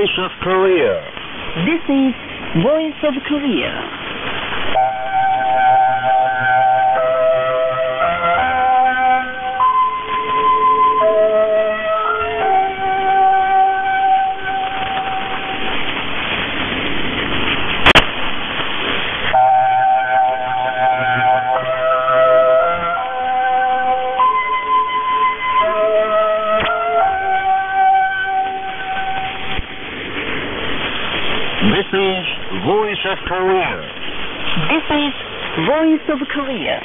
Voice of Korea. This is Voice of Korea. This is Voice of Korea. This is Voice of Korea.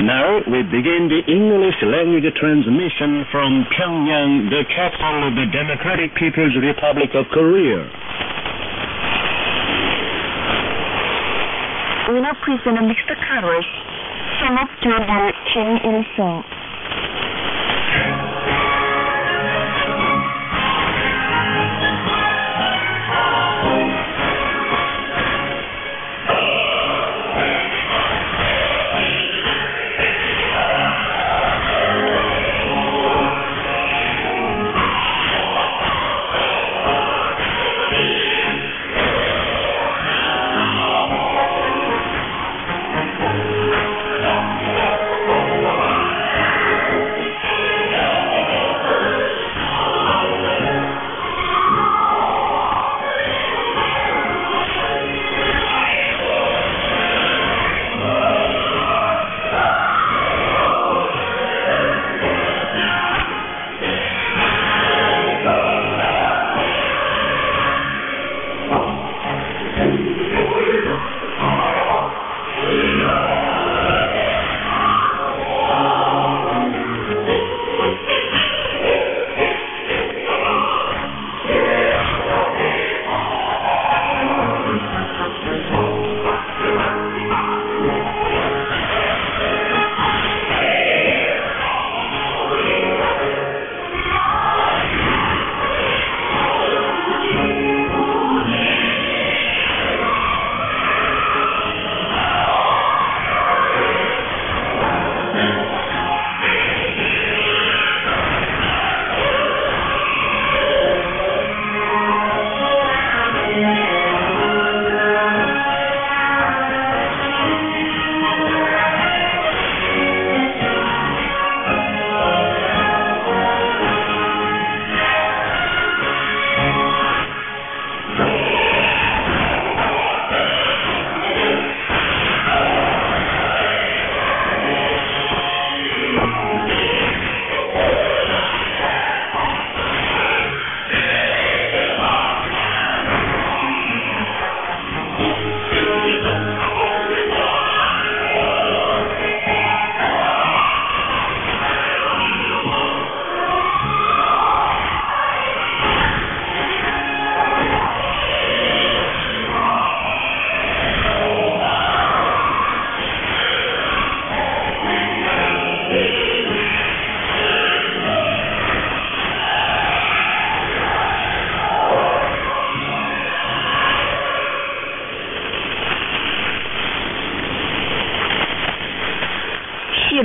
Now we begin the English language transmission from Pyongyang, the capital of the Democratic People's Republic of Korea. We now present a mixed chorus from October Kim Il-sung.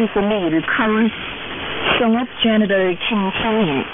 자리에서 내일 카울 성업 제너럴 김성인.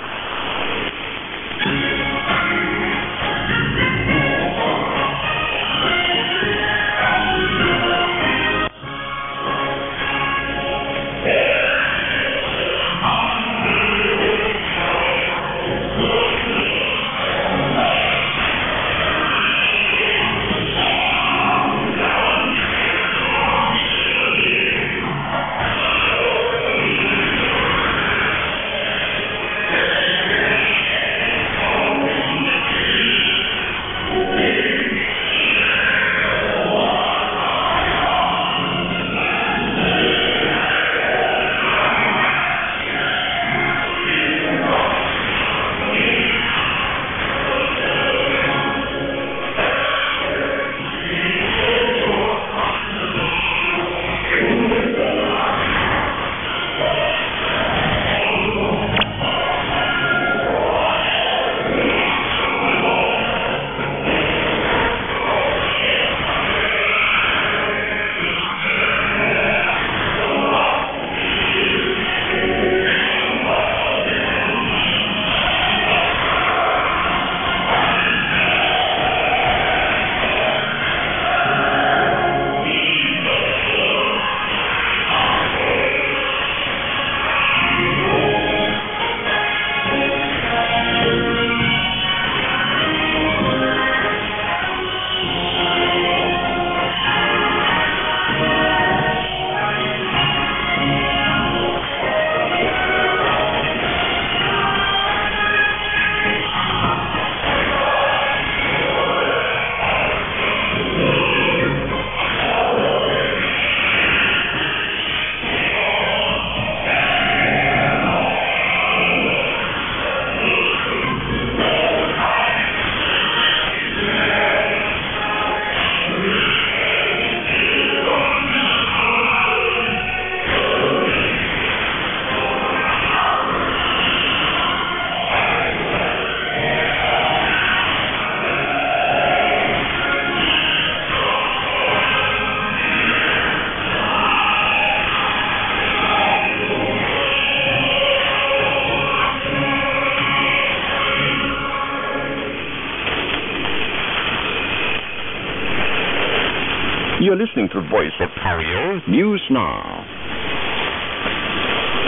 You're listening to Voice of Korea News Now.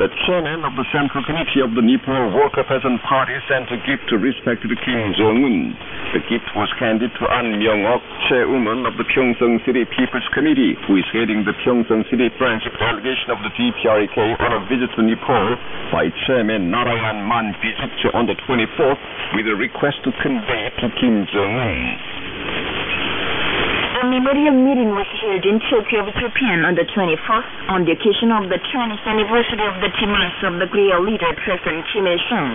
The chairman of the Central Committee of the Nepal Worker Peasant Party sent a gift to respected Kim Jong-un. The gift was handed to An Myung-ok, chairwoman of the Pyeongseong City People's Committee, who is heading the Pyeongseong City branch delegation of the DPRK on a visit to Nepal by Chairman Narayan Manpijit on the 24th with a request to convey to Kim Jong-un. A memorial meeting was held in Tokyo, Japan on the 24th on the occasion of the Chinese anniversary of the demise of the great leader President Kim Il-sung.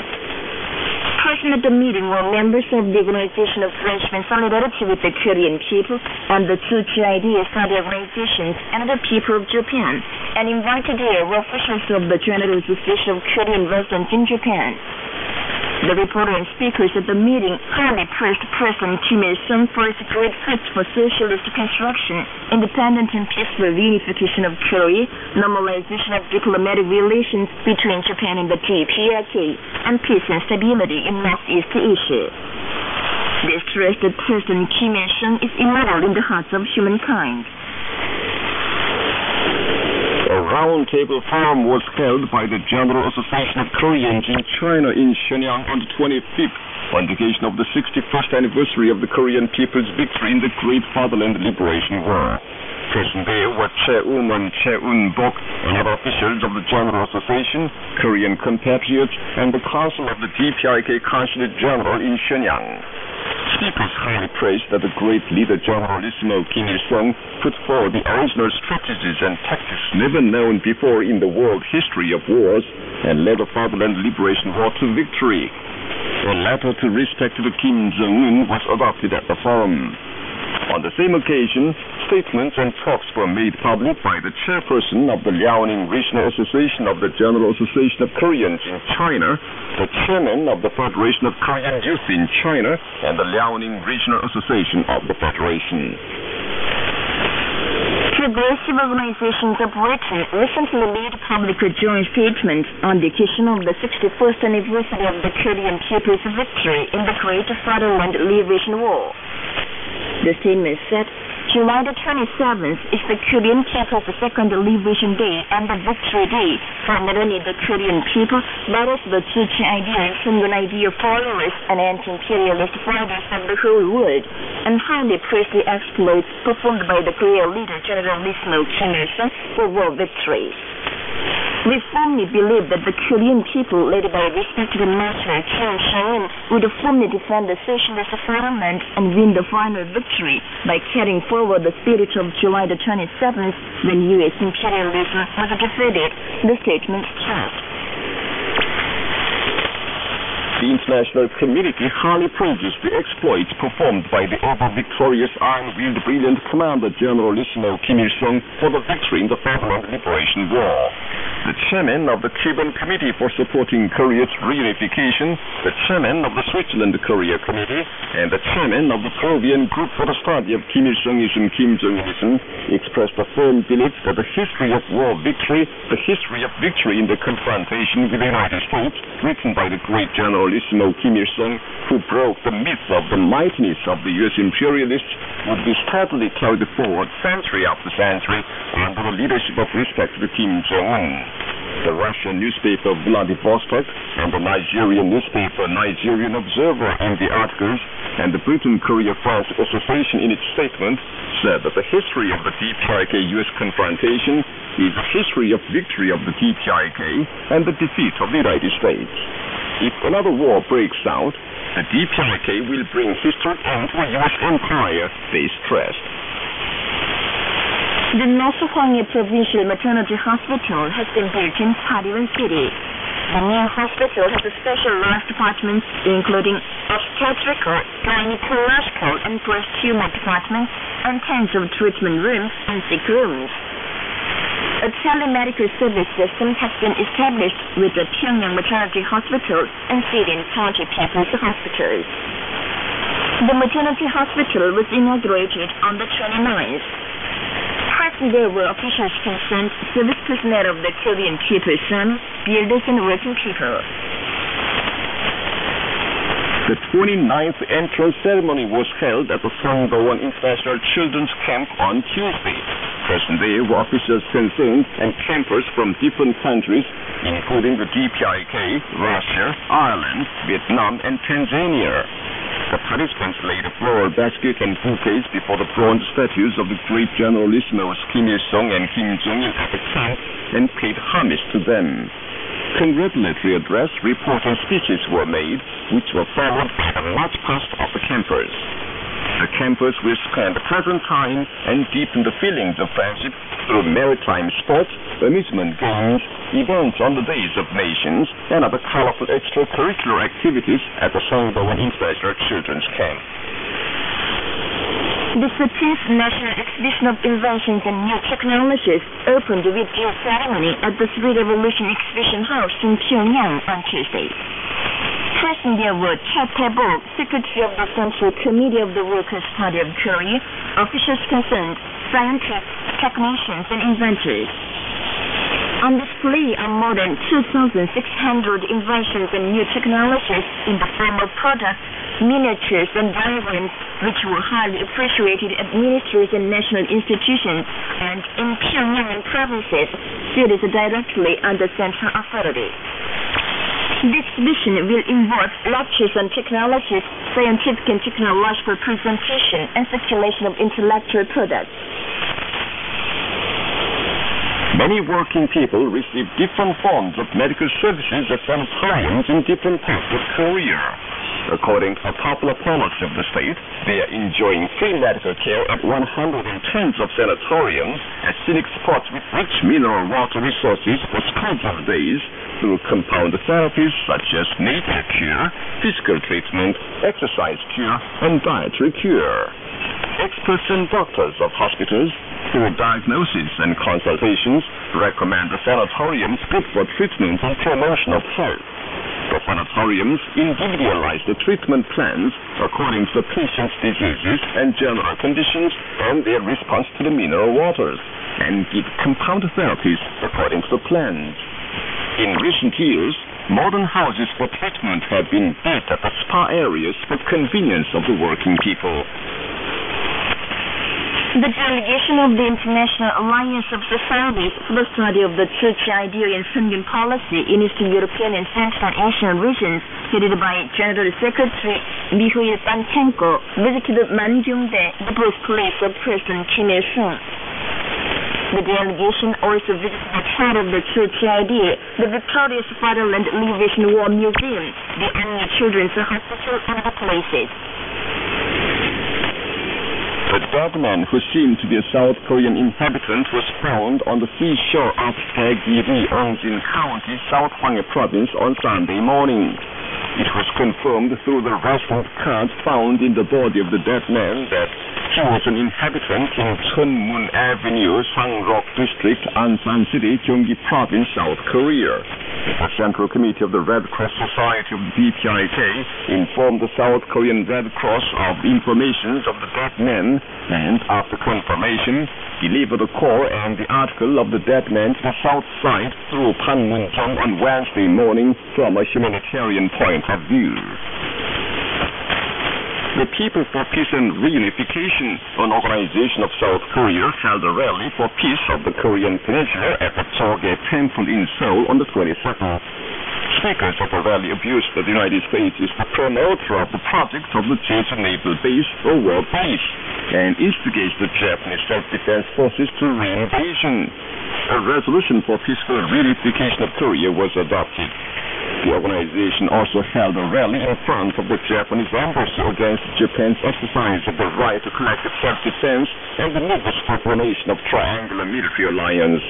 Present at the meeting were members of the Organization of Frenchmen Solidarity with the Korean People and the two GIDS other organizations and the people of Japan, and invited here were officials of the General Association of Korean Residents in Japan. The reporter and speakers at the meeting highly praised President Kim Il-sung for his great efforts for socialist construction, independent and peaceful reunification of Korea, normalization of diplomatic relations between Japan and the DPRK, and peace and stability in Northeast Asia. They stressed that President Kim Il-sung is immortal in the hearts of humankind. A roundtable forum was held by the General Association of Koreans in China in Shenyang on the 25th on the occasion of the 61st anniversary of the Korean people's victory in the Great Fatherland Liberation War. Present there were Chairwoman Chae Un-bok and other officials of the General Association, Korean compatriots, and the Council of the DPRK Consulate General in Shenyang. Speakers highly praised that the great leader Generalissimo Kim Il-sung put forward the original strategies and tactics never known before in the world history of wars and led the Fatherland Liberation War to victory. A letter to respected Kim Jong-un was adopted at the forum. On the same occasion, statements and talks were made public by the chairperson of the Liaoning Regional Association of the General Association of Koreans in China, the chairman of the Federation of Korean Youth in China, and the Liaoning Regional Association of the Federation. Progressive Organizations of Britain recently made public a joint statement on the occasion of the 61st anniversary of the Korean people's victory in the Great Fatherland Liberation War. The statement said, July the 27th is the Korean people's second Liberation Day and the Victory Day for not only the Korean people, but also the Juche ideas and the idea followers and anti-imperialist fighters of the whole world, and highly praised the exploits performed by the Korean leader Generalissimo Kim Il-sung for war victories. We firmly believe that the Korean people, led by respected master Kim Il-sung, would firmly defend the socialist fatherland and win the final victory by carrying forward the spirit of July the 27th when U.S. imperialism was defeated, the statement stressed. The international community highly praises the exploits performed by the ever-victorious iron-willed brilliant commander Generalissimo Kim Il-sung for the victory in the Fatherland Liberation War. The chairman of the Cuban Committee for Supporting Korea's Reunification, the chairman of the Switzerland-Korea Committee, and the chairman of the Peruvian Group for the Study of Kim Il-sungism, Kim Jong-ilism, expressed a firm belief that the history of war victory, the history of victory in the confrontation with the United States, written by the great Generalissimo Kim Il-sung, who broke the myth of the mightiness of the U.S. imperialists, would be steadily carried forward century after century under the leadership of respected Kim Jong-un. The Russian newspaper Vladivostok and the Nigerian newspaper Nigerian Observer in the articles, and the Britain-Korea-France Association in its statement said that the history of the DPRK-US confrontation is the history of victory of the DPRK and the defeat of the United States. If another war breaks out, the DPRK will bring history into the U.S. empire, they stressed. The North Hwanghae Provincial Maternity Hospital has been built in Pariwan City. The new hospital has specialized departments including obstetrical, gynecological, and breast tumor departments, and tens of treatment rooms and sick rooms. A telemedical service system has been established with the Pyongyang Maternity Hospital and Syrian County People's Hospitals. The maternity hospital was inaugurated on the 29th. There were officials concerned, service personnel of the Korean People's Army, builders and working people. The 29th entrance ceremony was held at the Sangdo-won International Children's Camp on Tuesday. Present there were officials concerned and campers from different countries, including the DPRK, Russia, Ireland, Vietnam, and Tanzania. The participants laid a floral basket and bouquets before the bronze statues of the great Generalissimos Kim Il-sung and Kim Jong-il at the camp and paid homage to them. Congratulatory address, report, and speeches were made, which were followed by a large cast of the campers. The campers will spend the present time and deepen the feelings of friendship through maritime sports, amusement games, events on the Days of Nations, and other colorful extracurricular activities at the Sangdo-won International Children's Camp. The 13th National Exhibition of Inventions and New Technologies opened with due ceremony at the Three Revolution Exhibition House in Pyongyang on Tuesday. Present there were Cha Tae-bok, Secretary of the Central Committee of the Workers' Party of Korea, officials concerned, scientists, technicians, and inventors. On display are more than 2,600 inventions and new technologies in the form of products, miniatures, and diagrams, which were highly appreciated at ministries and national institutions and in Pyongyang and provinces, cities directly under central authority. The exhibition will involve lectures on technologies, scientific and technological presentation, and circulation of intellectual products. Many working people receive different forms of medical services at sanatoriums in different parts of Korea. According to a popular policy of the state, they are enjoying free medical care at 110 of sanatoriums as scenic spots with rich mineral water resources for scheduled days through compound therapies such as nature cure, physical treatment, exercise cure, and dietary cure. Experts and doctors of hospitals, through diagnosis and consultations, recommend the sanatoriums good for treatment and promotion of health. The sanatoriums individualize the treatment plans according to the patient's diseases and general conditions and their response to the mineral waters, and give compound therapies according to the plans. In recent years, modern houses for treatment have been built at the spa areas for convenience of the working people. The delegation of the International Alliance of Societies for the Study of the Church Idea and Funding Policy in Eastern European and Central Asian regions, headed by General Secretary Mikhail Panchenko, visited Mangyongdae, the birthplace of President Kim Il-sung. The delegation also visited the head of the Church Idea, the Victorious Fatherland Liberation War Museum, the Annie Children's Hospital, and other places. The dead man, who seemed to be a South Korean inhabitant, was found on the seashore of Daegiri, Ongjin County, South Hwanghae Province on Sunday morning. It was confirmed through the recent card found in the body of the dead man that he was an inhabitant in Cheonmun Avenue, Sangrok District, Ansan City, Gyeonggi Province, South Korea. The Central Committee of the Red Cross Society of the DPRK informed the South Korean Red Cross of the information of the dead man, and after confirmation, delivered a call and the article of the dead man to the south side through Panmunjom on Wednesday morning from a humanitarian point of view. The People for Peace and Reunification, an organization of South Korea, held a rally for peace of the Korean Peninsula at the Choge Temple in Seoul on the 22nd. Speakers of the rally abused that the United States is the promoter of the project of the Jeju Naval Base for world peace and instigates the Japanese self-defense forces to reinvasion. A resolution for peaceful reunification of Korea was adopted. The organization also held a rally in front of the Japanese embassy against Japan's exercise of the right to collective self-defense and the needless proclamation of triangular military alliance.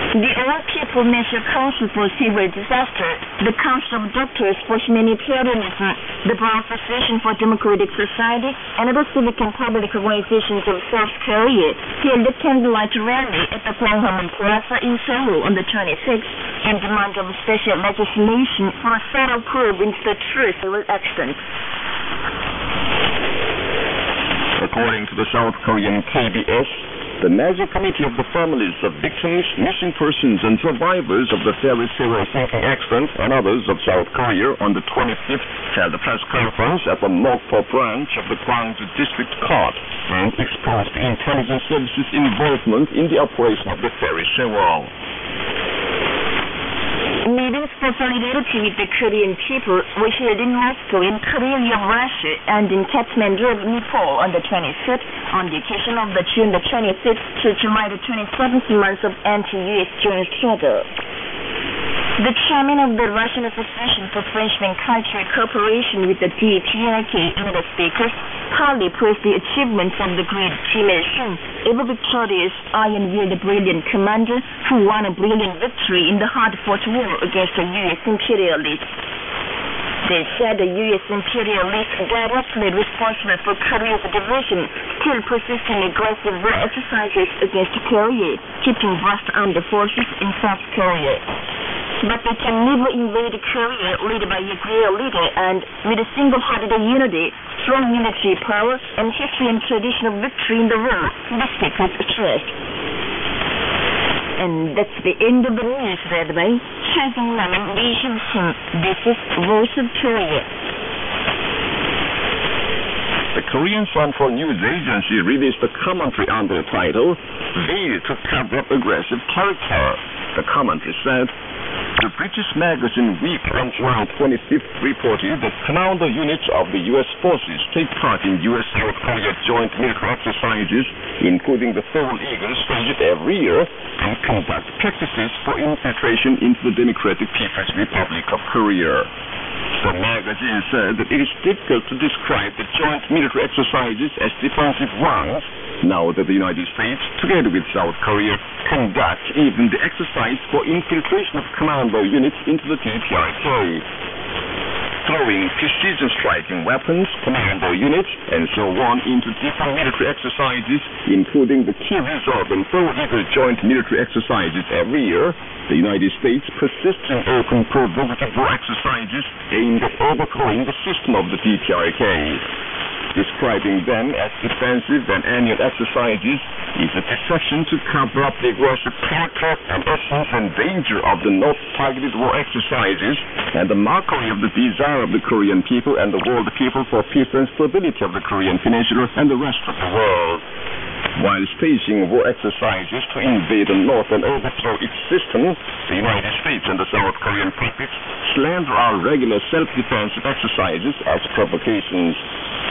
The All People Measure Council for Civil Disaster, the Council of Doctors for Humanitarianism, the Bar Association for Democratic Society, and other civic and public organizations of South Korea held a candlelight rally at the Gwanghwamun Plaza in Seoul on the 26th in demand of special legislation for a thorough probe into the truth of the accident. According to the South Korean KBS, the National Committee of the Families of Victims, Missing Persons, and Survivors of the ferry Seoul sinking accident and others of South Korea on the 25th held a press conference at the Mokpo branch of the Gwangju District Court and exposed the intelligence services' involvement in the operation of the ferry Seoul. Meetings for solidarity with the Korean people were held in Moscow, in Karelia of Russia, and in Kathmandu of Nepal on the 25th, on the occasion of the June the 26th to July the 27th months of anti-U.S. joint struggle. The chairman of the Russian Association for Frenchmen Cultural Cooperation with the DPRK and other speakers highly praised the achievements of the great Kim Il-sung, ever victorious iron-willed brilliant commander who won a brilliant victory in the hard-fought war against the U.S. imperialists. They said the U.S. imperialists directly responsible for Korea's division still persisting aggressive war exercises against Korea, keeping vast armed forces in South Korea. But they can never invade Korea led by a great leader and with a single-hearted unity, strong military power, and history and tradition of victory in the war, the speakers stressed. And that's the end of the news read by Chazong-nam and Lee Hyun-sung. This is Voice of Korea. The Korean Central News Agency released a commentary under the title, "Veil to Cover Up Aggressive Character." The commentary said, the British magazine Week on July 25th reported that commander units of the U.S. forces take part in U.S.-South Korea joint military exercises, including the Fall Eagle staged every year, and conduct practices for infiltration into the Democratic People's Republic of Korea. The magazine said that it is difficult to describe the joint military exercises as defensive ones, now that the United States, together with South Korea, conduct even the exercise for infiltration of commando units into the DPRK. throwing precision striking weapons, commando units, and so on into different military exercises, including the key resolve and Pro-Eagle joint military exercises every year. The United States persists in open provocative war exercises aimed at overthrowing the system of the DPRK. Describing them as defensive and annual exercises is a deception to cover up the aggressive character and essence and danger of the North-targeted war exercises and the mockery of the desire of the Korean people and the world people for peace and stability of the Korean Peninsula and the rest of the world. While staging war exercises to invade the North and overthrow its system, the United States and the South Korean puppets slander our regular self-defensive exercises as provocations.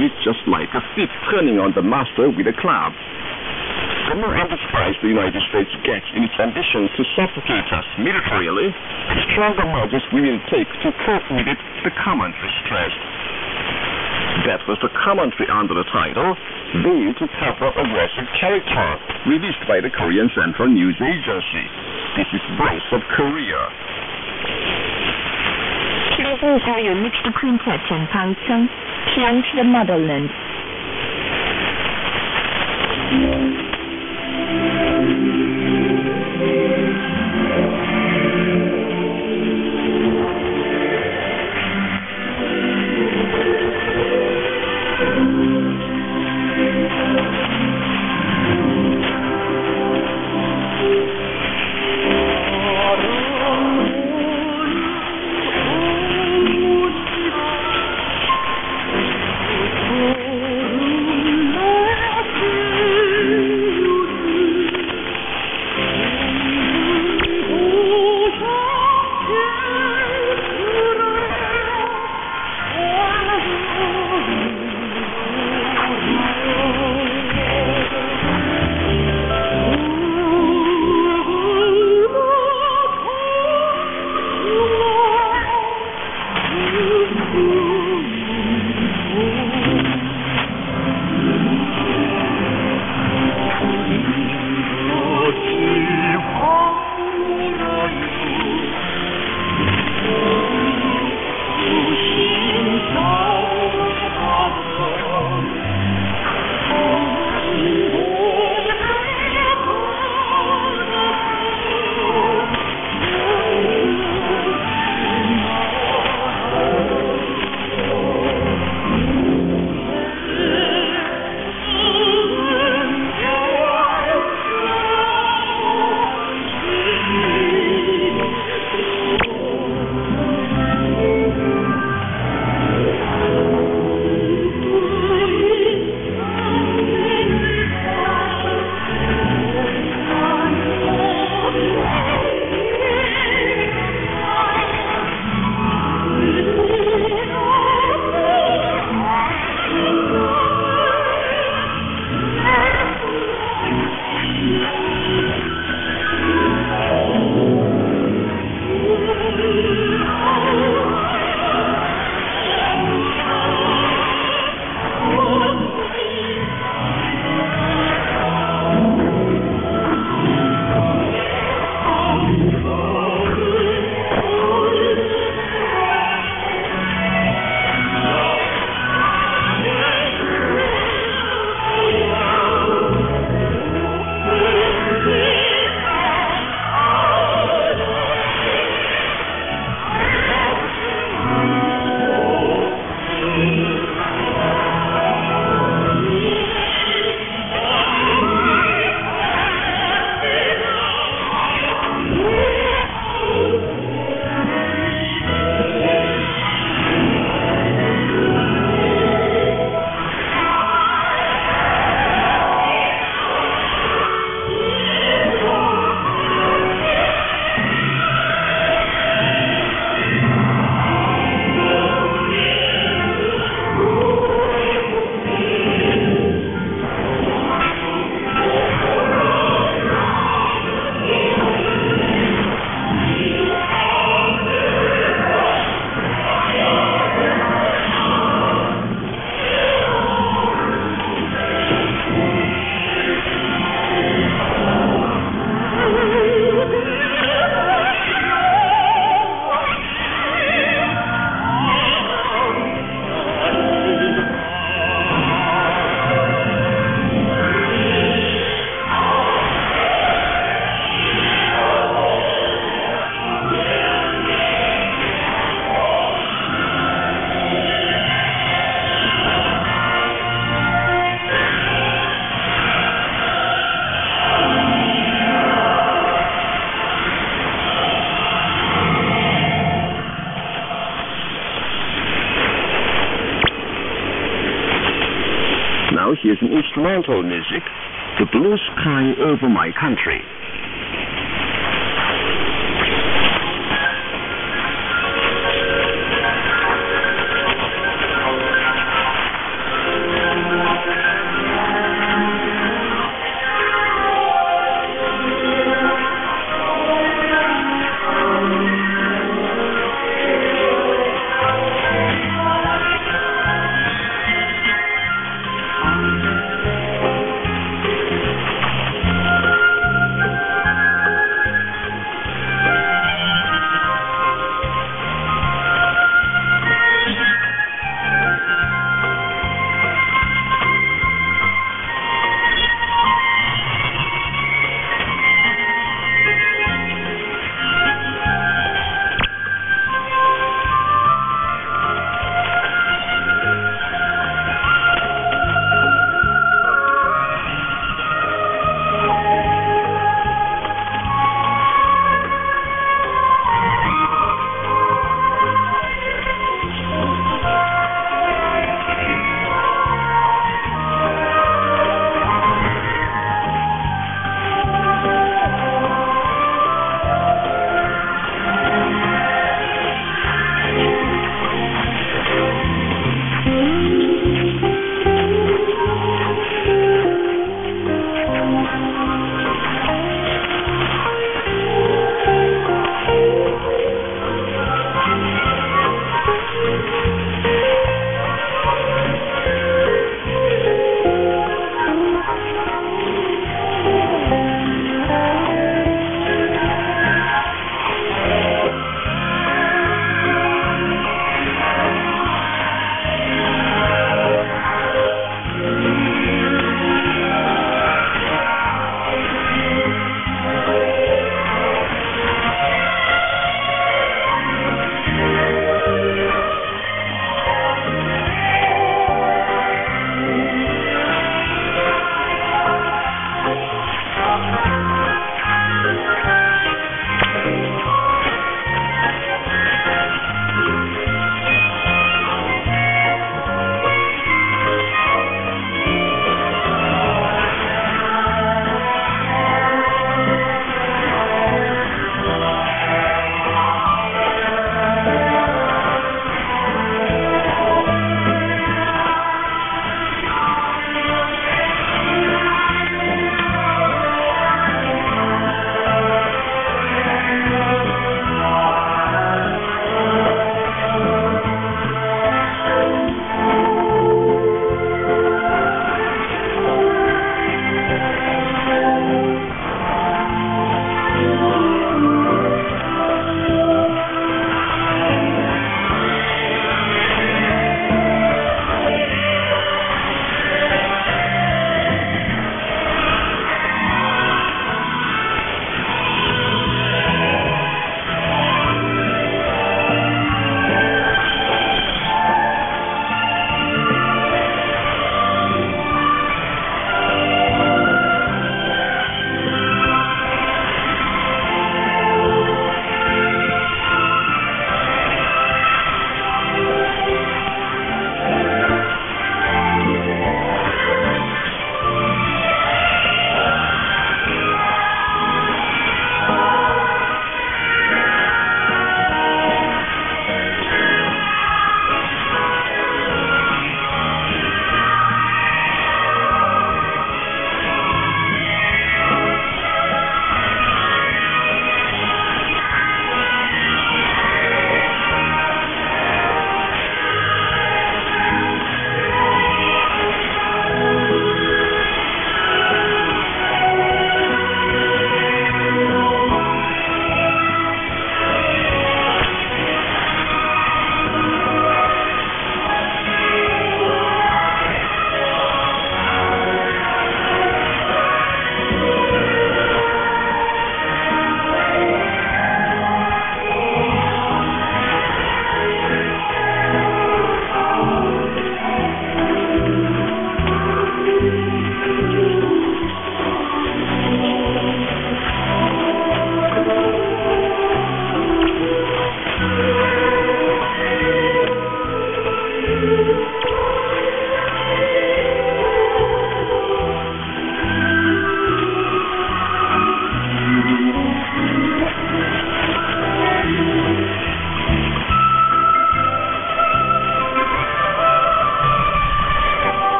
It's just like a thief turning on the master with a club. The more undisguised the United States gets in its ambition to suffocate us militarily, the stronger measures we will take to cope with it, the commentary stressed. That was the commentary under the title, Veiled to Cover Up Aggressive Character, released by the Korean Central News Agency. This is Voice of Korea. Please enjoy your mixed quintet and Pangcheng, Pian to the Motherland. is an instrumental music, The Blue Sky Over My Country.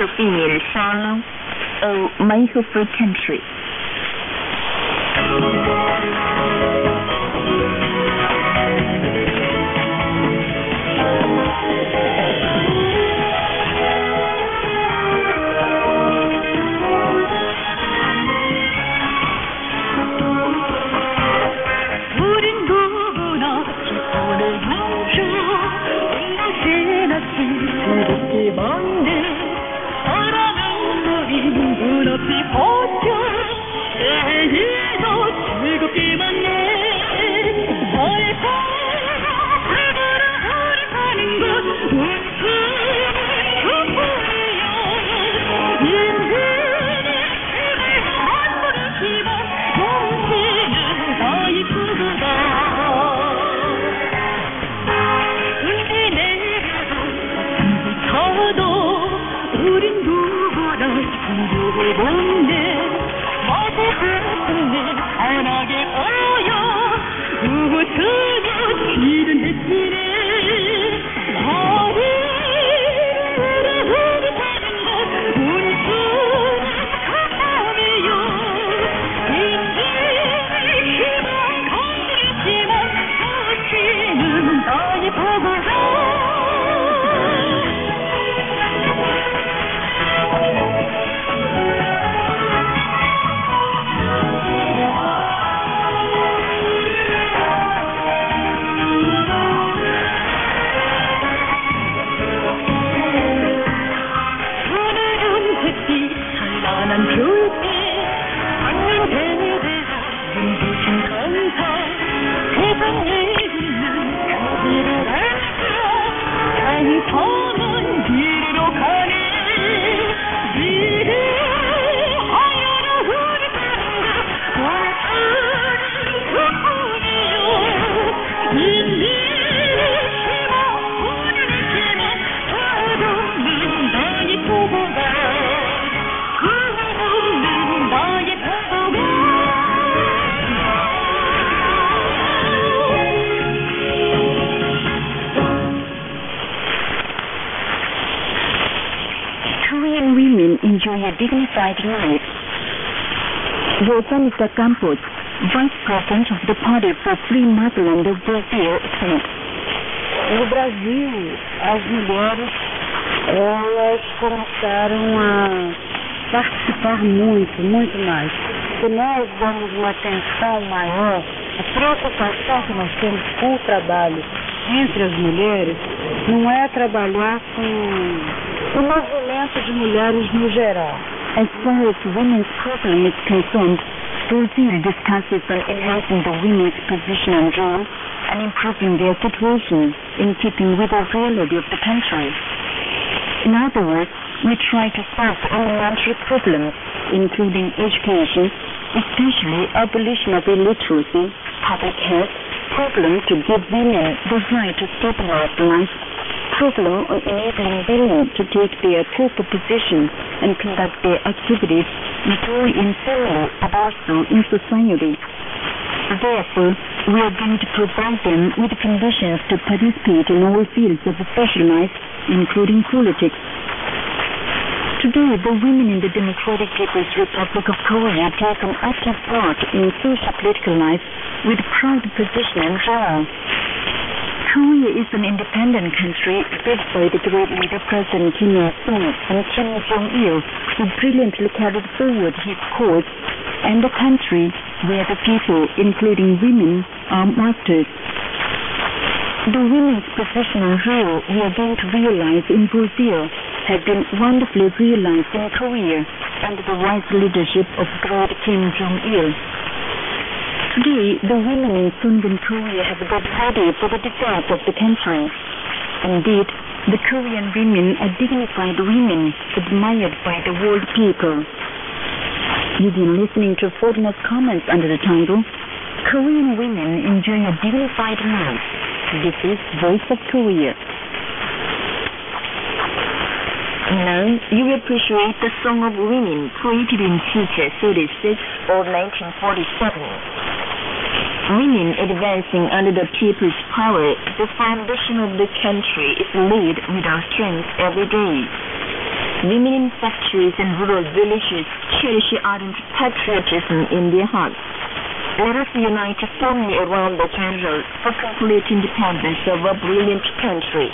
to female solo, oh my free country. Enjoy a dignified life. Rosanita Campos, Vice President of the Party for Free Motherland of Brazil, said, no Brasil, as mulheres, elas começaram a participar muito mais. Se nós damos uma atenção maior, a preocupação que nós temos com o trabalho entre as mulheres não é trabalhar com o movimento de mulheres no geral. As far as women's problem is concerned, Brazil discusses on enhancing the women's position and role and improving their situation in keeping with the reality of the country. In other words, we try to solve elementary problems, including education, especially abolition of illiteracy, public health, problem to give women the right to stabilize life, problem on enabling women to take their proper position and conduct their activities not only in family but also in society. Therefore, we are going to provide them with conditions to participate in all fields of social life, including politics. Today, the women in the Democratic People's Republic of Korea take an active part in socio-political life with proud position and role. Korea is an independent country led by the great leader President Kim Il-sung and Kim Jong-il, who brilliantly carried forward his cause, and a country where the people, including women, are masters. The women's position and role we are going to realize in Brazil have been wonderfully realized in Korea under the wise leadership of great Kim Jong-il. Today, the women in Sungun, Korea have got ready for the defense of the country. Indeed, the Korean women are dignified women admired by the world people. You've been listening to foreigners' comments under the title, Korean Women Enjoy a Dignified Life. This is Voice of Korea. Now, you appreciate the Song of Women created in Future 36 or 1947. Women advancing under the people's power, the foundation of the country is laid with our strength every day. Women in factories and rural villages cherish ardent patriotism in their hearts. Let us unite firmly around the general for complete independence of a brilliant country.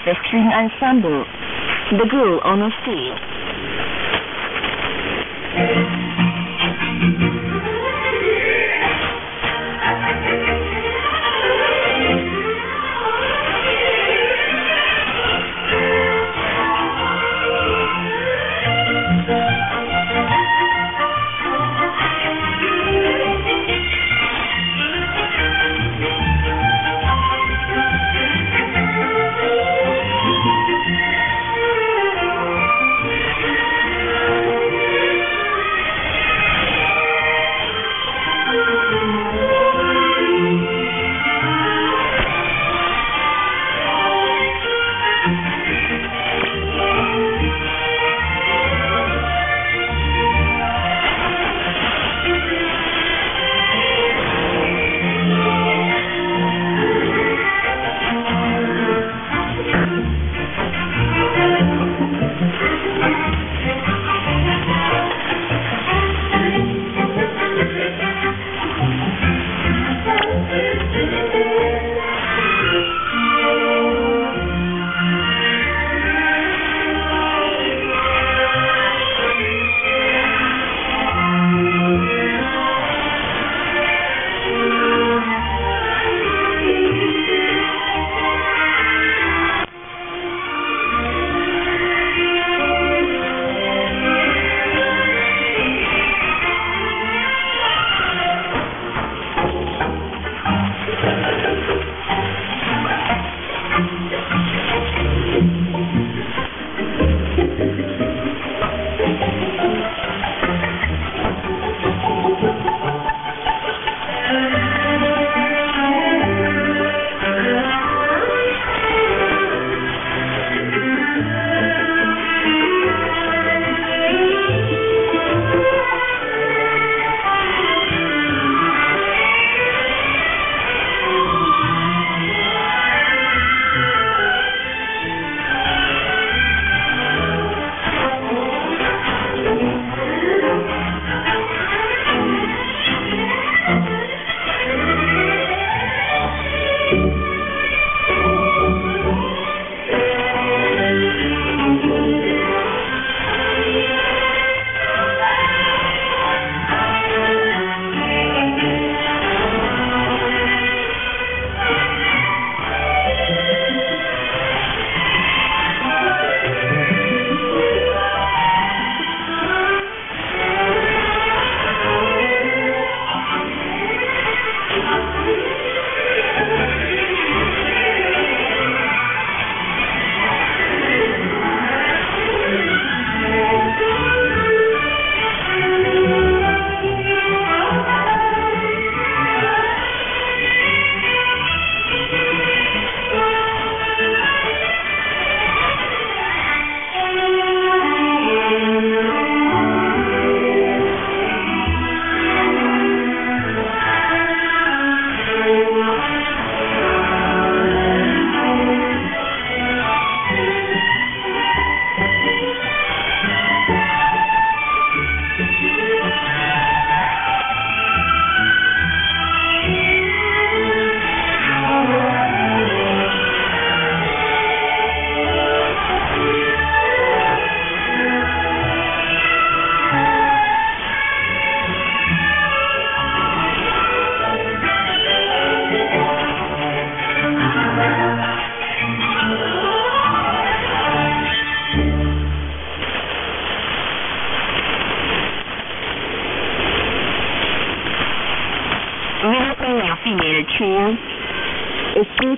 The string ensemble, The Girl on a Stage.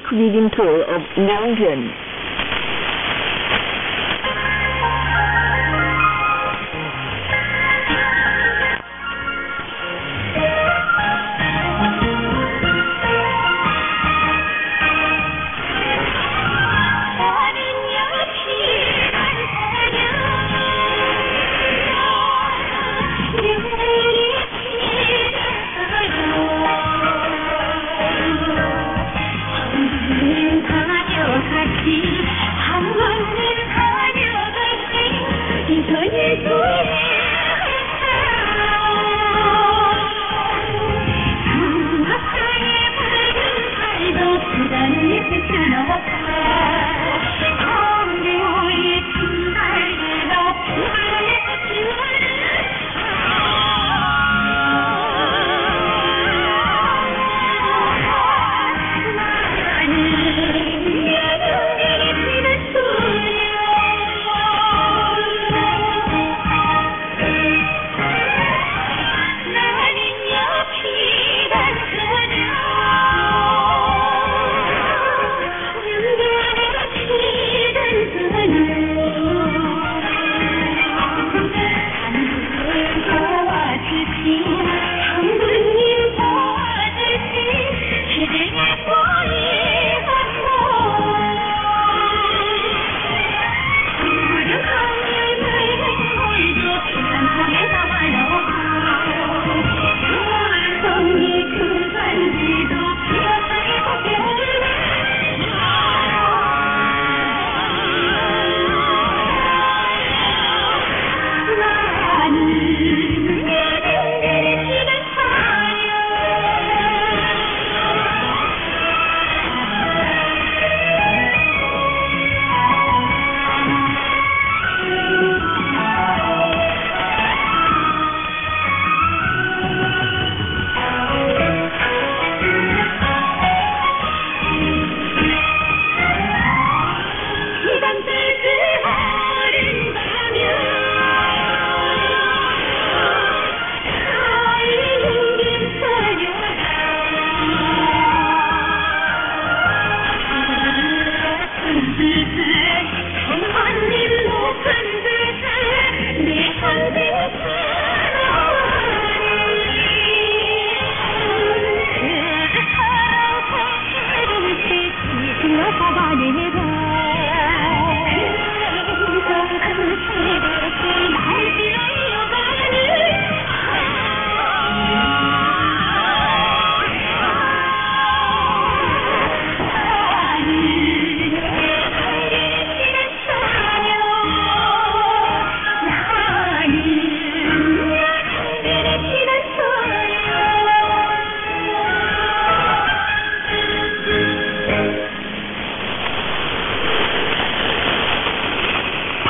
quick weaving tour of Yangbyun.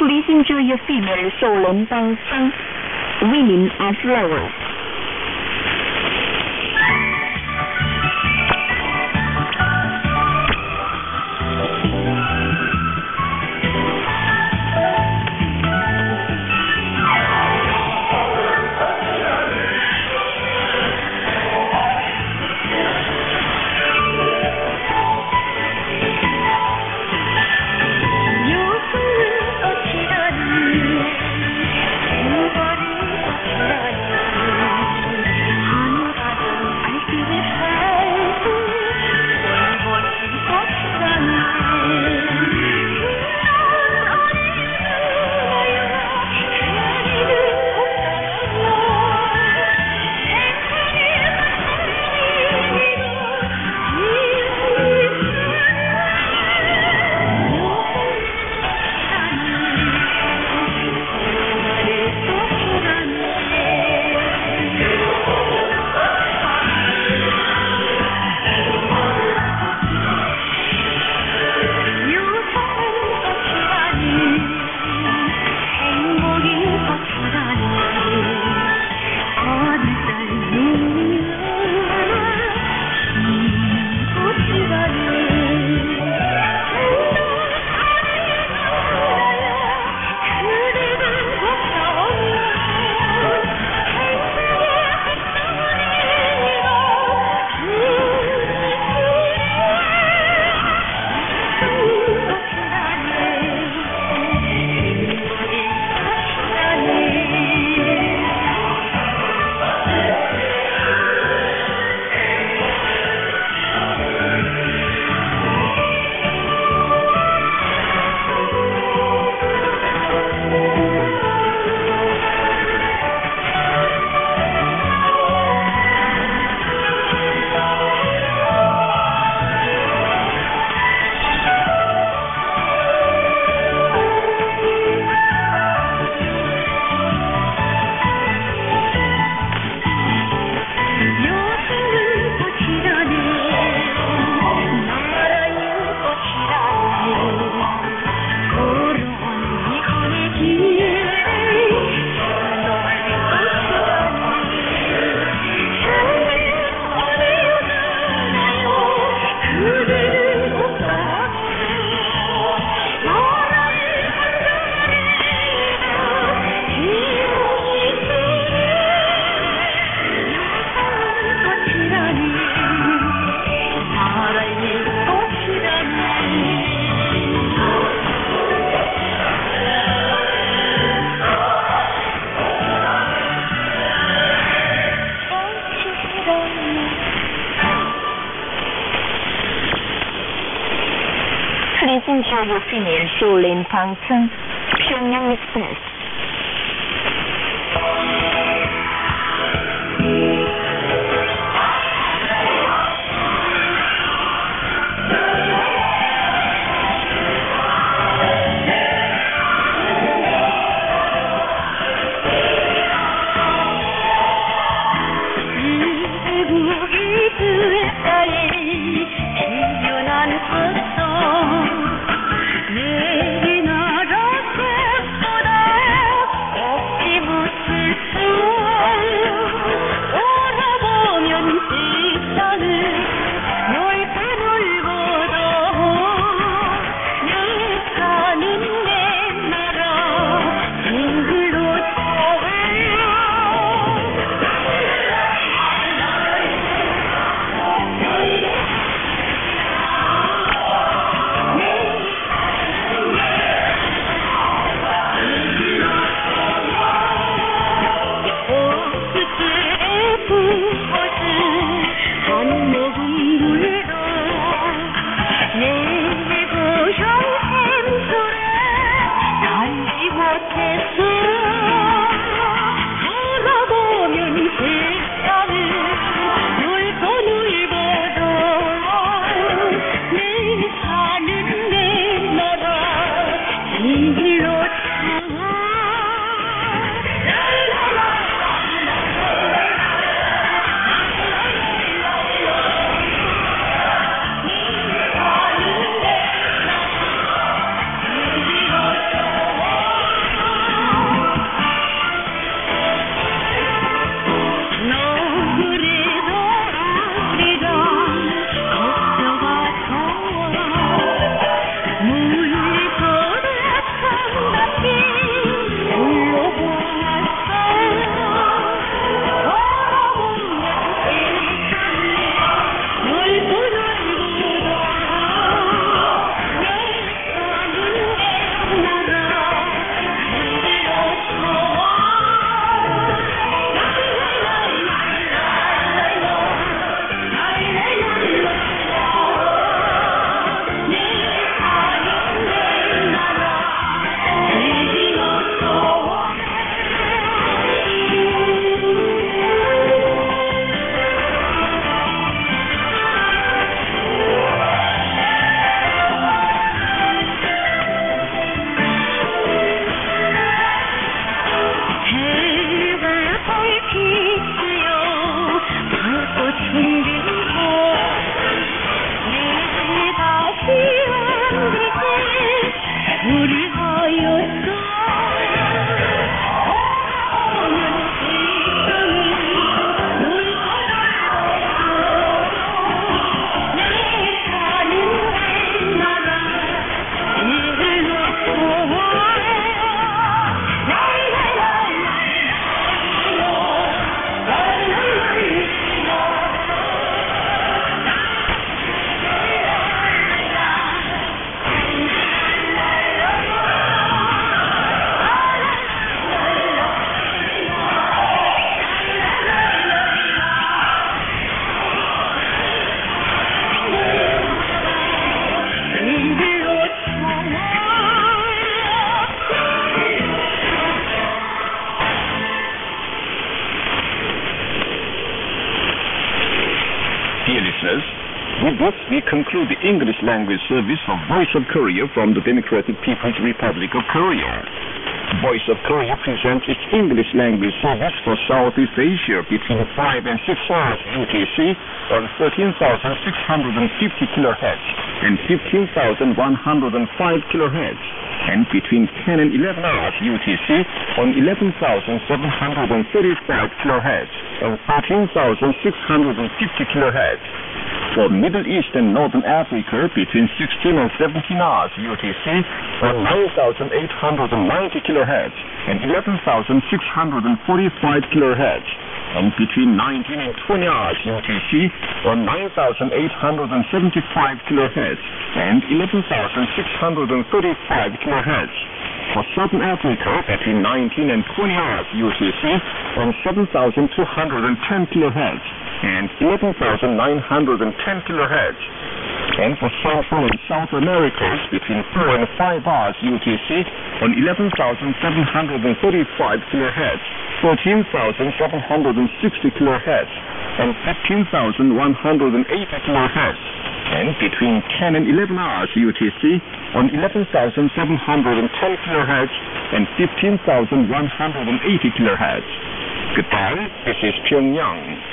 Please enjoy your female soul dancing, Women are Flowers. 어치다니 Listen to your female Jolene Pangton, Pyongyang Express. With this, we conclude the English language service of Voice of Korea from the Democratic People's Republic of Korea. Voice of Korea presents its English language service for Southeast Asia between 5 and 6 hours UTC on 13,650 kHz and 15,105 kHz, and between 10 and 11 hours UTC on 11,735 kHz and 13,650 kHz. For Middle East and Northern Africa between 16 and 17 hours UTC on 9,890 kHz and 11,645 kHz, and between 19 and 20 hours UTC on 9,875 kHz and 11,635 kHz. For Southern Africa between 19 and 20 hours UTC on 7,210 kHz and 11,910 kHz, And for Central and South Americas, between 4 and 5 hours UTC on 11,735 kHz, 13,760 kHz, and 15,180 kHz. And between 10 and 11 hours UTC on 11,710 kHz and 15,180 kHz. Goodbye, this is Pyongyang.